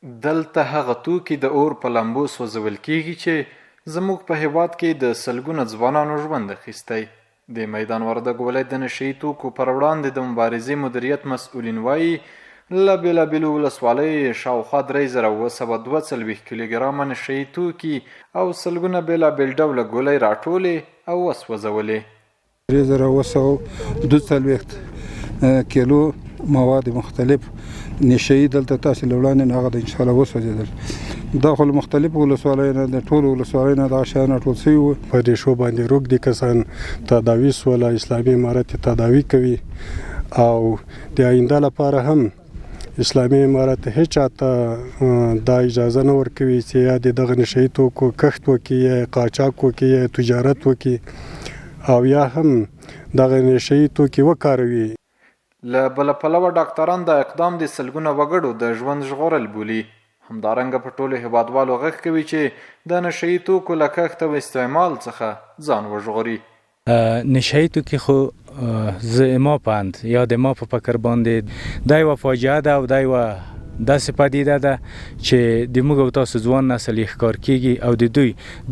دلته هغه توکي د اور په لمبو سوځول کیږي چې زموږ په هیواد کې د سلګونه ځوانانو ژوند اخیستی. د میدان وردګ ولایت د نشه یي توکو پر وړاندې د مبارزې مدیریت مسؤلین وایي له بېلابېلو ولسوالیو شاوخوا 3742 کیلوګرامه نشه یي توکي او سلګونه بېلابېل ډوله ګولۍ راټولې او وسوځولې. 3242 کیلو مواد مختلف نشهیي دلته تاسې له وړاندې هغه د انشاءالله وسوځېدل. دا خو له مختلفو ولسوالیو نه د ټولو ولسوالیو نه دغه شیان راټول شوي وو. په ریښو باندې روږدي کسان تداوي سوله، اسلامي امارت تداوي کوي او د آینده لپاره هم اسلامي امارت هیڅ چاته دا اجازه نه ورکوي چې یا د دغه نشه یي توکو کښت وکړي یا قاچاق وکړي یا تجارت وکړي او یا هم دغه نشه یي توکي وکاروي. له بله پلوه ډاکټران دا اقدام د سلګونه وګړو د ژوند ژغورل بولي. همدارنګه په ټولو هیوادوالو غږ کوي چې د نشه یي توکو له کښت او استعمال څخه ځان وژغوري. نشه یي توکي خو زما پند یا د ما په فکر باندې دا یوه فاجعه ده او دا یوه داسې پدیده ده چې د موږ او تاسو ځوان نسل یې ښکار کیږي او د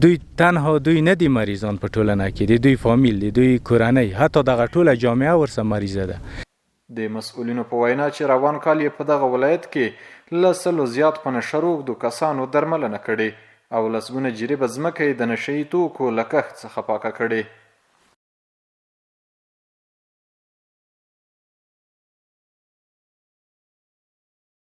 دوی تنها دوی نه دي مریضان په ټولنه کې، د دوی فامیل، د دوی کورنۍ، حتی دغه ټوله جامعه ورسره مریضه ده. د مسؤلینو په وینا چې روان کال یې په دغه ولایت کې له 100 زیات په نشه روږدو کسانو درملنه کړې او لسګونه جریبه ځمکه یې د نشه یي توکو له کښت څخه پاکه کړې.